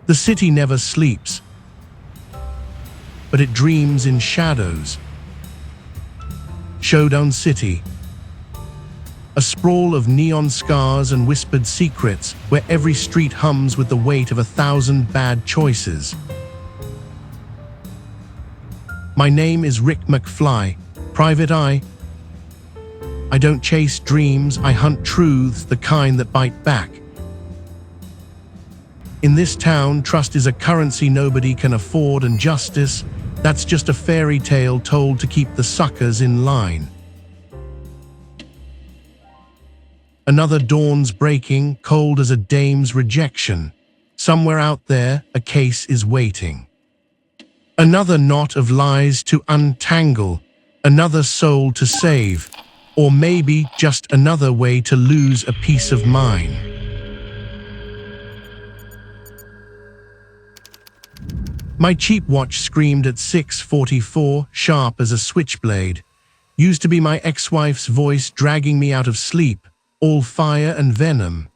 The city never sleeps, but it dreams in shadows. Showdown City. A sprawl of neon scars and whispered secrets where every street hums with the weight of 1,000 bad choices. My name is McFly, Private Eye. I don't chase dreams, I hunt truths, the kind that bite back. In this town, trust is a currency nobody can afford, and justice, that's just a fairy tale told to keep the suckers in line. Another dawn's breaking, cold as a dame's rejection. Somewhere out there, a case is waiting. Another knot of lies to untangle, another soul to save, or maybe just another way to lose a peace of mind. My cheap watch screamed at 6:44, sharp as a switchblade. Used to be my ex-wife's voice dragging me out of sleep, all fire and venom.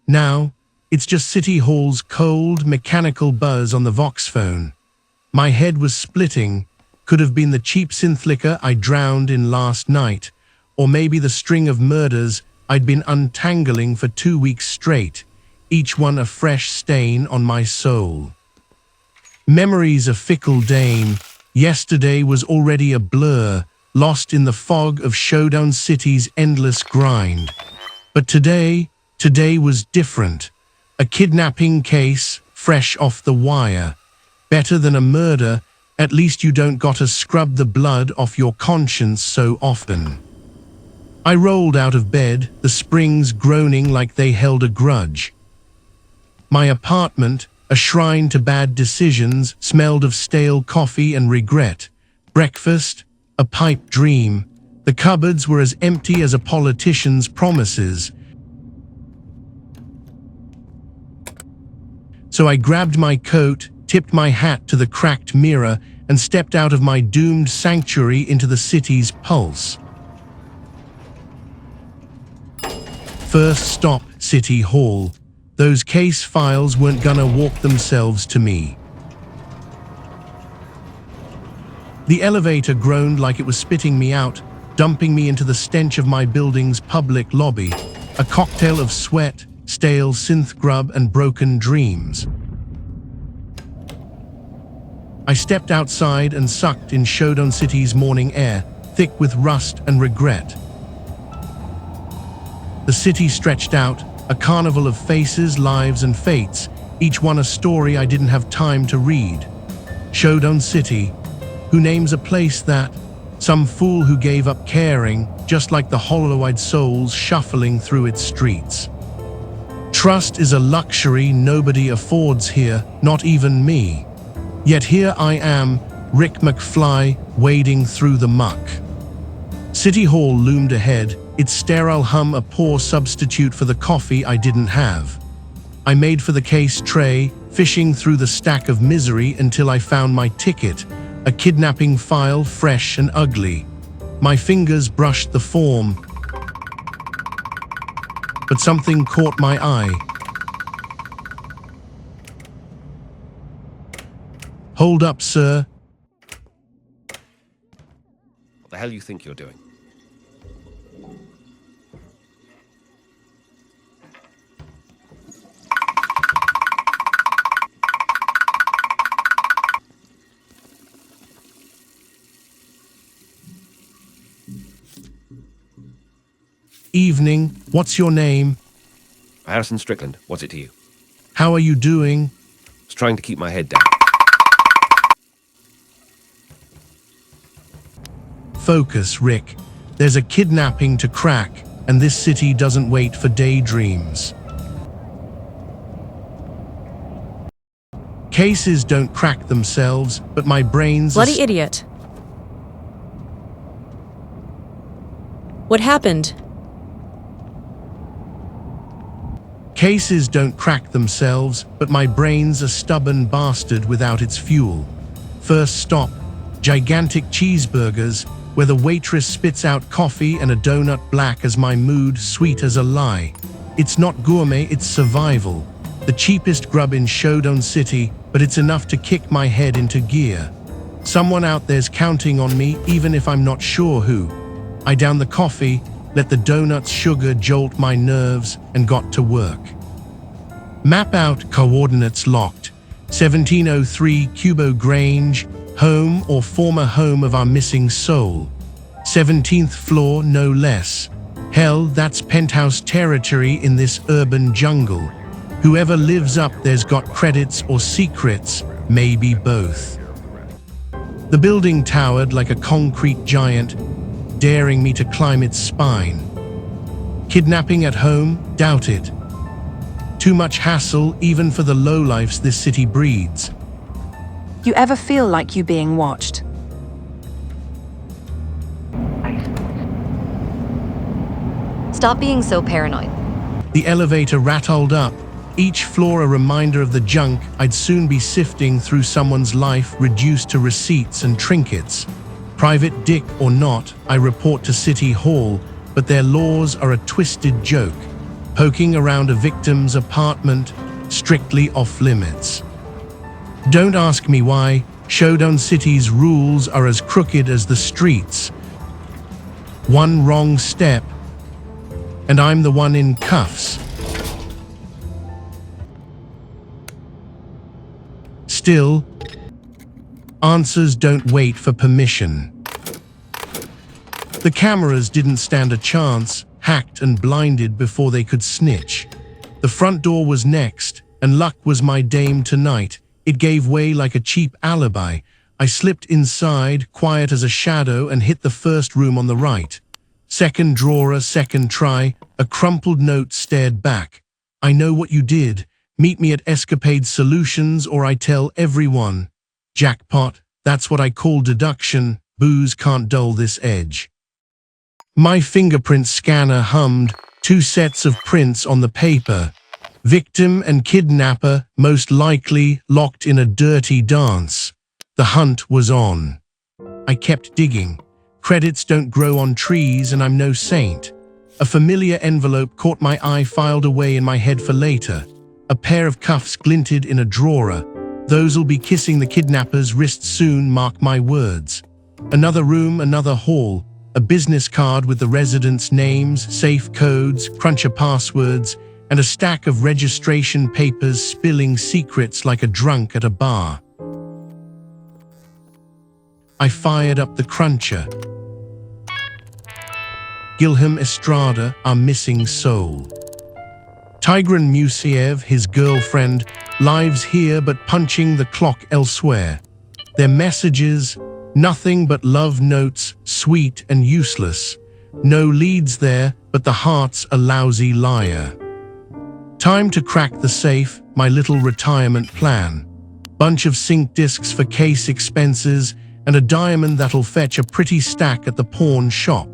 Now, it's just City Hall's cold, mechanical buzz on the Vox phone. My head was splitting. Could have been the cheap synth liquor I drowned in last night, or maybe the string of murders I'd been untangling for 2 weeks straight, each one a fresh stain on my soul. Memory's a fickle dame. Yesterday was already a blur, lost in the fog of Showdown City's endless grind. But today was different. A kidnapping case, fresh off the wire. Better than a murder, at least you don't gotta scrub the blood off your conscience so often. I rolled out of bed, the springs groaning like they held a grudge. My apartment, a shrine to bad decisions, smelled of stale coffee and regret. Breakfast, a pipe dream. The cupboards were as empty as a politician's promises. So I grabbed my coat, tipped my hat to the cracked mirror, and stepped out of my doomed sanctuary into the city's pulse. First stop, City Hall. Those case files weren't gonna walk themselves to me. The elevator groaned like it was spitting me out, dumping me into the stench of my building's public lobby, a cocktail of sweat, stale synth grub, and broken dreams. I stepped outside and sucked in Showdown City's morning air, thick with rust and regret. The city stretched out, a carnival of faces, lives, and fates, each one a story I didn't have time to read. Showdown City, who names a place that? Some fool who gave up caring, just like the hollow-eyed souls shuffling through its streets. Trust is a luxury nobody affords here, not even me. Yet here I am, McFly, wading through the muck. City Hall loomed ahead, its sterile hum a poor substitute for the coffee I didn't have. I made for the case tray, fishing through the stack of misery until I found my ticket, a kidnapping file fresh and ugly. My fingers brushed the form, but something caught my eye. Hold up, sir. What the hell you think you're doing? Evening. What's your name? Harrison Strickland, what's it to you? How are you doing? I was trying to keep my head down. Focus, Rick. There's a kidnapping to crack, and this city doesn't wait for daydreams. Cases don't crack themselves, but my brain's Bloody idiot. What happened? Cases don't crack themselves, but my brain's a stubborn bastard without its fuel. First stop, gigantic cheeseburgers, where the waitress spits out coffee and a donut black as my mood, sweet as a lie. It's not gourmet, it's survival. The cheapest grub in Showdown City, but it's enough to kick my head into gear. Someone out there's counting on me, even if I'm not sure who. I downed the coffee, let the donut's sugar jolt my nerves, and got to work. Map out, coordinates locked. 1703 Cubo Grange, home or former home of our missing soul. 17th floor, no less. Hell, that's penthouse territory in this urban jungle. Whoever lives up there's got credits or secrets, maybe both. The building towered like a concrete giant, daring me to climb its spine. Kidnapping at home? Doubt it. Too much hassle even for the lowlifes this city breeds. You ever feel like you're being watched? Stop being so paranoid. The elevator rattled up, each floor a reminder of the junk I'd soon be sifting through someone's life reduced to receipts and trinkets. Private dick or not, I report to City Hall, but their laws are a twisted joke. Poking around a victim's apartment, strictly off limits. Don't ask me why. Showdown City's rules are as crooked as the streets. One wrong step, and I'm the one in cuffs. Still, answers don't wait for permission. The cameras didn't stand a chance, hacked and blinded before they could snitch. The front door was next, and luck was my dame tonight. It gave way like a cheap alibi. I slipped inside, quiet as a shadow, and hit the first room on the right. Second drawer, second try, a crumpled note stared back. I know what you did. Meet me at Escapade Solutions or I tell everyone. Jackpot, that's what I call deduction. Booze can't dull this edge. My fingerprint scanner hummed, 2 sets of prints on the paper. Victim and kidnapper, most likely locked in a dirty dance. The hunt was on. I kept digging. Credits don't grow on trees and I'm no saint. A familiar envelope caught my eye, filed away in my head for later. A pair of cuffs glinted in a drawer. Those'll be kissing the kidnapper's wrist soon, mark my words. Another room, another hall. A business card with the residents' names, safe codes, cruncher passwords, and a stack of registration papers spilling secrets like a drunk at a bar. I fired up the cruncher. Gilham Estrada, our missing soul. Tigran Musiev, his girlfriend, lives here but punching the clock elsewhere. Their messages, nothing but love notes, sweet and useless. No leads there, but the heart's a lousy liar. Time to crack the safe, my little retirement plan. Bunch of sync discs for case expenses, and a diamond that'll fetch a pretty stack at the pawn shop.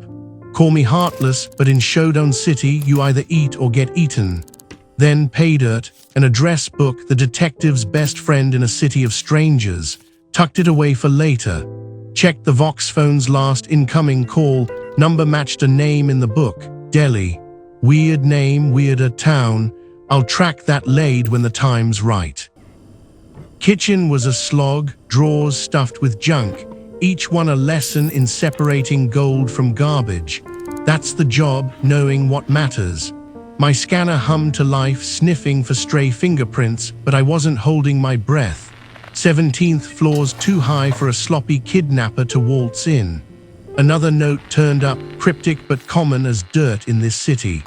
Call me heartless, but in Showdown City you either eat or get eaten. Then pay dirt, an address book, the detective's best friend in a city of strangers. Tucked it away for later. Checked the Vox phone's last incoming call. Number matched a name in the book. Delhi. Weird name, weirder town. I'll track that laid when the time's right. Kitchen was a slog, drawers stuffed with junk. Each one a lesson in separating gold from garbage. That's the job, knowing what matters. My scanner hummed to life, sniffing for stray fingerprints, but I wasn't holding my breath. 17th floor's too high for a sloppy kidnapper to waltz in. Another note turned up, cryptic but common as dirt in this city.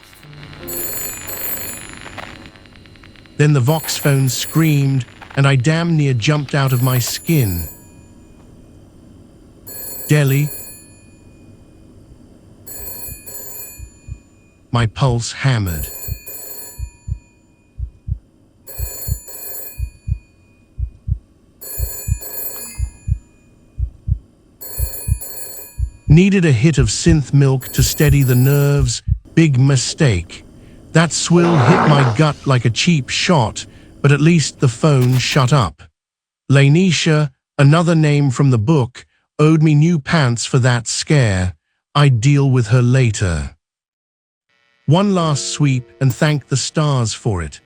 Then the Vox phone screamed, and I damn near jumped out of my skin. Delhi. My pulse hammered. Needed a hit of synth milk to steady the nerves. Big mistake. That swill hit my gut like a cheap shot, but at least the phone shut up. Lanisha, another name from the book, owed me new pants for that scare. I'd deal with her later. One last sweep and thank the stars for it.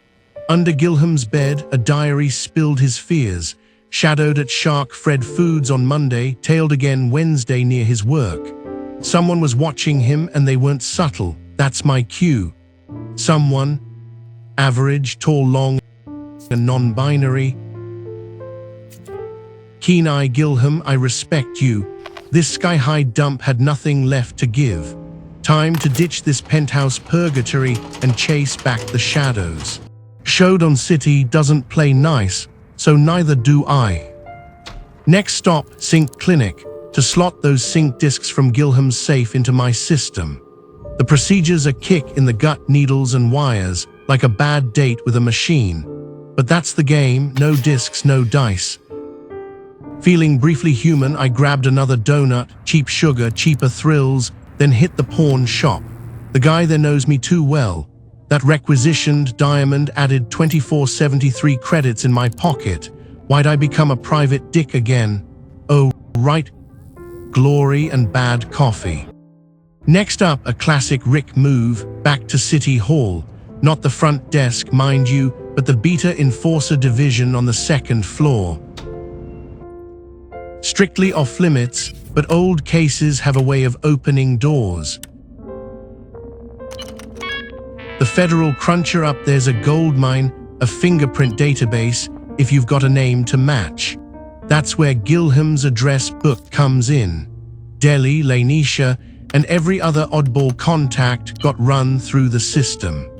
Under Gilham's bed, a diary spilled his fears. Shadowed at Shark Fred Foods on Monday, tailed again Wednesday near his work. Someone was watching him and they weren't subtle. That's my cue. Someone, average, tall, long, and non-binary. Keen-Eye Gilham, I respect you. This sky-high dump had nothing left to give. Time to ditch this penthouse purgatory and chase back the shadows. Showdown City doesn't play nice, so neither do I. Next stop, Sync Clinic, to slot those sync discs from Gilham's safe into my system. The procedure's a kick in the gut, needles and wires, like a bad date with a machine. But that's the game, no discs, no dice. Feeling briefly human, I grabbed another donut, cheap sugar, cheaper thrills, then hit the pawn shop. The guy there knows me too well. That requisitioned diamond added 2473 credits in my pocket. Why'd I become a private dick again? Oh, right. Glory and bad coffee. Next up, a classic Rick move, back to City Hall. Not the front desk, mind you, but the Beta Enforcer Division on the second floor. Strictly off limits, but old cases have a way of opening doors. The Federal Cruncher up there's a gold mine, a fingerprint database, if you've got a name to match. That's where Gilham's address book comes in. Delhi, Lanisha, and every other oddball contact got run through the system.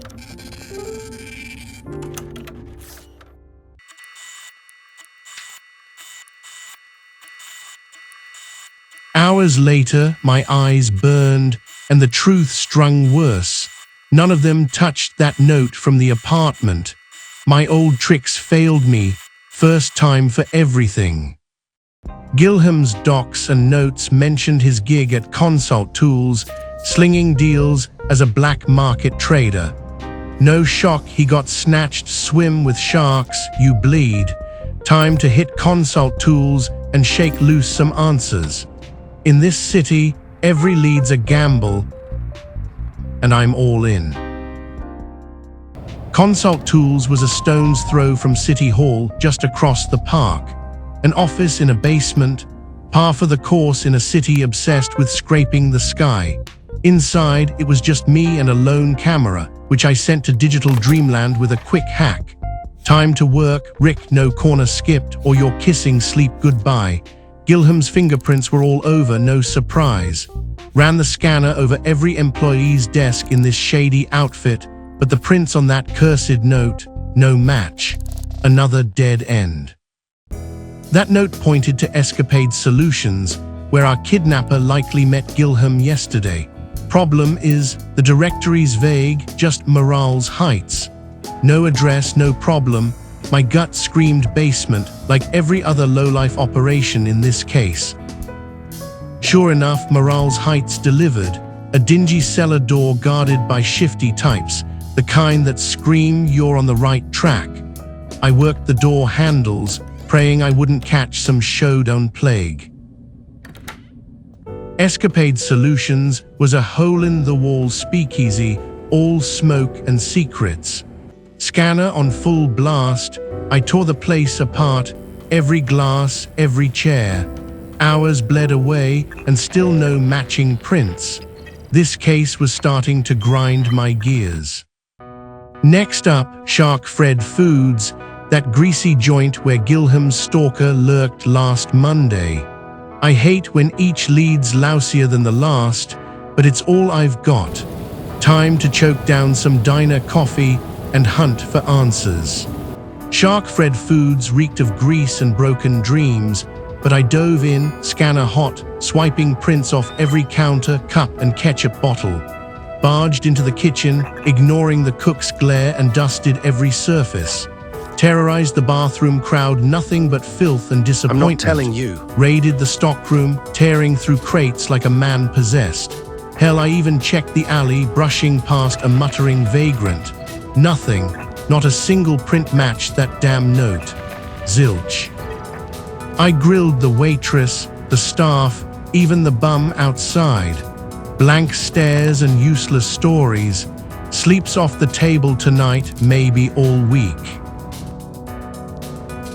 Hours later, my eyes burned, and the truth strung worse. None of them touched that note from the apartment. My old tricks failed me, first time for everything. Gilham's docs and notes mentioned his gig at Consult Tools, slinging deals as a black market trader. No shock he got snatched. Swim with sharks, you bleed. Time to hit Consult Tools and shake loose some answers. In this city, every lead's a gamble, and I'm all in. Consult Tools was a stone's throw from City Hall, just across the park. An office in a basement, par for the course in a city obsessed with scraping the sky. Inside, it was just me and a lone camera, which I sent to digital dreamland with a quick hack. Time to work, Rick, no corner skipped, or your kissing sleep goodbye. Gilham's fingerprints were all over, no surprise. Ran the scanner over every employee's desk in this shady outfit, but the prints on that cursed note, no match. Another dead end. That note pointed to Escapade Solutions, where our kidnapper likely met Gilham yesterday. Problem is, the directory's vague, just Morale's Heights. No address, no problem. My gut screamed basement, like every other low-life operation in this case. Sure enough, Morale's Heights delivered. A dingy cellar door guarded by shifty types, the kind that scream you're on the right track. I worked the door handles, praying I wouldn't catch some showdown plague. Escapade Solutions was a hole-in-the-wall speakeasy, all smoke and secrets. Scanner on full blast, I tore the place apart, every glass, every chair. Hours bled away, and still no matching prints. This case was starting to grind my gears. Next up, Shark Fred Foods, that greasy joint where Gilham's stalker lurked last Monday. I hate when each lead's lousier than the last, but it's all I've got. Time to choke down some diner coffee and hunt for answers. Shark Fred Foods reeked of grease and broken dreams, but I dove in, scanner hot, swiping prints off every counter, cup and ketchup bottle. Barged into the kitchen, ignoring the cook's glare, and dusted every surface. Terrorized the bathroom crowd, nothing but filth and disappointment. I'm not telling you. Raided the stockroom, tearing through crates like a man possessed. Hell, I even checked the alley, brushing past a muttering vagrant. Nothing, not a single print matched that damn note. Zilch. I grilled the waitress, the staff, even the bum outside. Blank stares and useless stories. Sleeps off the table tonight, maybe all week.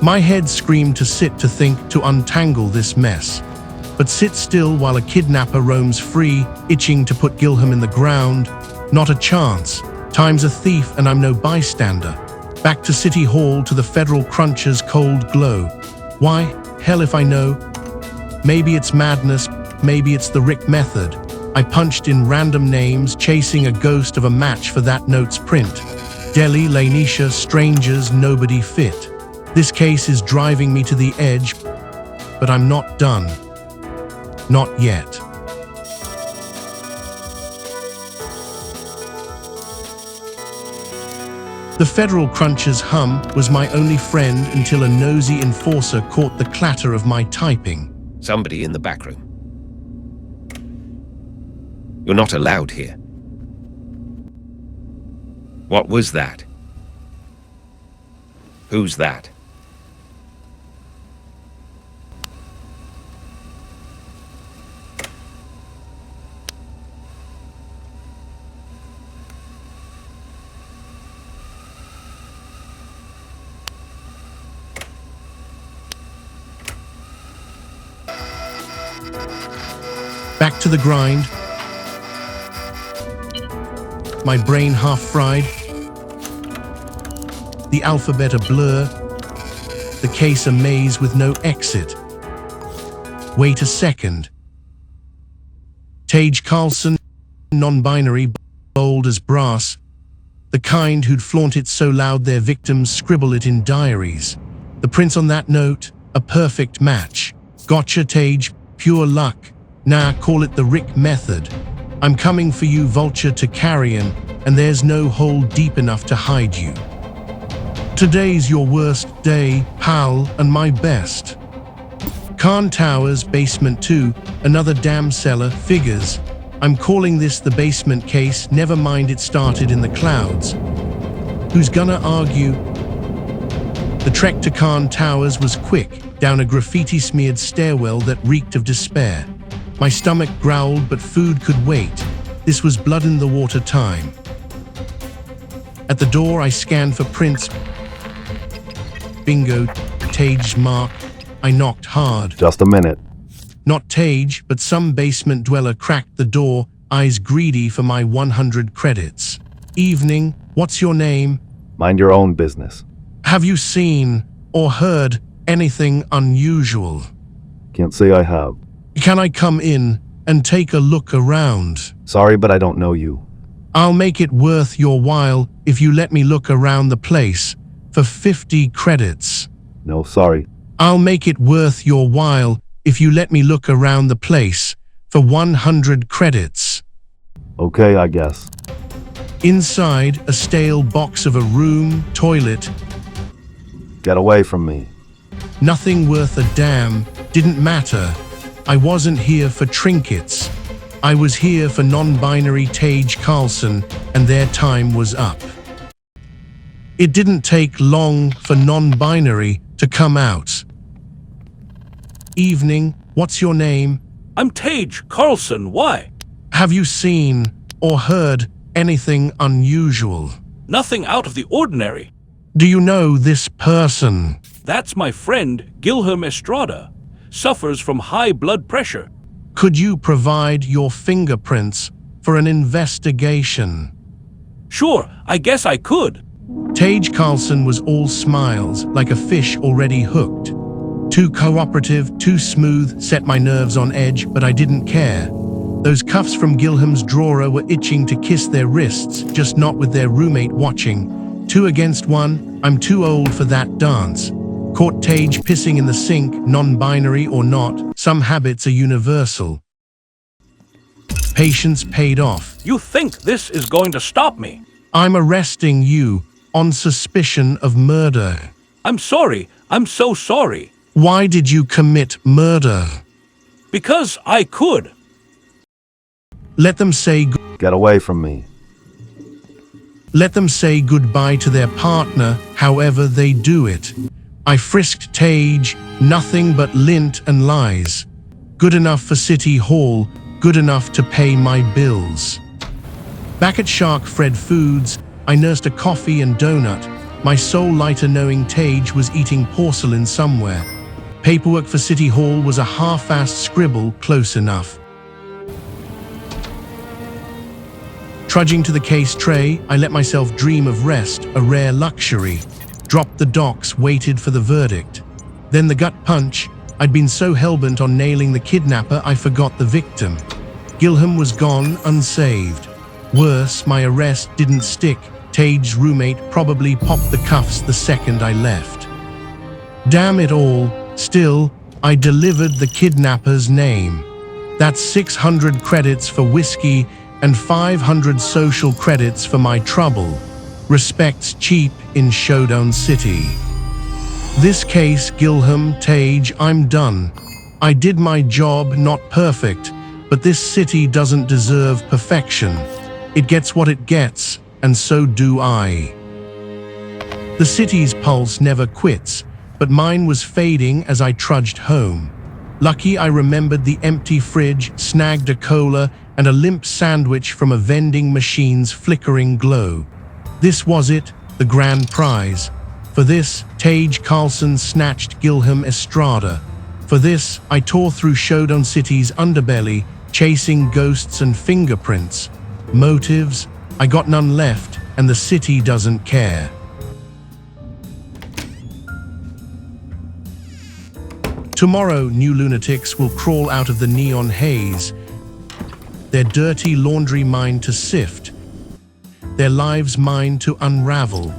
My head screamed to sit, to think, to untangle this mess. But sit still while a kidnapper roams free, itching to put Gilham in the ground. Not a chance. Time's a thief and I'm no bystander. Back to City Hall, to the federal cruncher's cold glow. Why? Hell if I know. Maybe it's madness, maybe it's the Rick method. I punched in random names, chasing a ghost of a match for that note's print. Delhi, Lanisha, strangers, nobody fit. This case is driving me to the edge, but I'm not done. Not yet. The federal cruncher's hum was my only friend until a nosy enforcer caught the clatter of my typing. Somebody in the back room. You're not allowed here. What was that? Who's that? Back to the grind. My brain half fried. The alphabet a blur. The case a maze with no exit. Wait a second. Tage Carlson, non-binary, bold as brass. The kind who'd flaunt it so loud their victims scribble it in diaries. The prints on that note, a perfect match. Gotcha, Tage, pure luck. Nah, call it the Rick method. I'm coming for you, vulture to carrion, and there's no hole deep enough to hide you. Today's your worst day, pal, and my best. Khan Towers, basement 2, another damn cellar, figures. I'm calling this the basement case, never mind it started in the clouds. Who's gonna argue? The trek to Khan Towers was quick, down a graffiti-smeared stairwell that reeked of despair. My stomach growled, but food could wait. This was blood-in-the-water time. At the door, I scanned for prints. Bingo, Tage's mark. I knocked hard. Just a minute. Not Tage, but some basement dweller cracked the door, eyes greedy for my 100 credits. Evening, what's your name? Mind your own business. Have you seen or heard anything unusual? Can't say I have. Can I come in and take a look around? Sorry, but I don't know you. I'll make it worth your while if you let me look around the place for 50 credits. No, sorry. I'll make it worth your while if you let me look around the place for 100 credits. Okay, I guess. Inside, a stale box of a room, toilet. Get away from me. Nothing worth a damn, didn't matter. I wasn't here for trinkets. I was here for non-binary Tage Carlson, and their time was up. It didn't take long for non-binary to come out. Evening, what's your name? I'm Tage Carlson, why? Have you seen or heard anything unusual? Nothing out of the ordinary. Do you know this person? That's my friend, Gilham Estrada. Suffers from high blood pressure. Could you provide your fingerprints for an investigation? Sure, I guess I could. Tage Carlson was all smiles, like a fish already hooked. Too cooperative, too smooth, set my nerves on edge, but I didn't care. Those cuffs from Gilham's drawer were itching to kiss their wrists, just not with their roommate watching. 2 against 1, I'm too old for that dance. Caught Tage pissing in the sink, non-binary or not, some habits are universal. Patience paid off. You think this is going to stop me? I'm arresting you on suspicion of murder. I'm sorry. I'm so sorry. Why did you commit murder? Because I could. Let them say Get away from me. Let them say goodbye to their partner, however they do it. I frisked Tage, nothing but lint and lies. Good enough for City Hall, good enough to pay my bills. Back at Shark Fred Foods, I nursed a coffee and donut, my soul lighter knowing Tage was eating porcelain somewhere. Paperwork for City Hall was a half-assed scribble close enough. Trudging to the case tray, I let myself dream of rest, a rare luxury. Dropped the docs, waited for the verdict. Then the gut punch. I'd been so hellbent on nailing the kidnapper, I forgot the victim. Gilham was gone, unsaved. Worse, my arrest didn't stick. Tage's roommate probably popped the cuffs the second I left. Damn it all, still, I delivered the kidnapper's name. That's 600 credits for whiskey and 500 social credits for my trouble. Respects cheap in Showdown City. This case, Gilham, Tage, I'm done. I did my job, not perfect, but this city doesn't deserve perfection. It gets what it gets, and so do I. The city's pulse never quits, but mine was fading as I trudged home. Lucky I remembered the empty fridge, snagged a cola, and a limp sandwich from a vending machine's flickering glow. This was it, the grand prize. For this, Tage Carlson snatched Gilham Estrada. For this, I tore through Showdown City's underbelly, chasing ghosts and fingerprints. Motives? I got none left, and the city doesn't care. Tomorrow, new lunatics will crawl out of the neon haze, their dirty laundry mine to sift, their lives mine to unravel.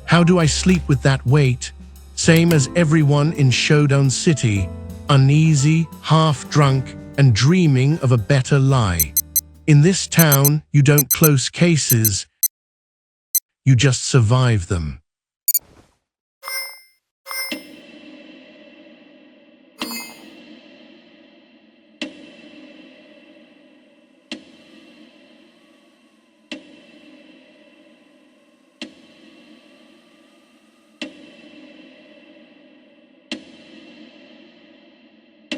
How do I sleep with that weight? Same as everyone in Showdown City, uneasy, half-drunk, and dreaming of a better lie. In this town, you don't close cases, you just survive them.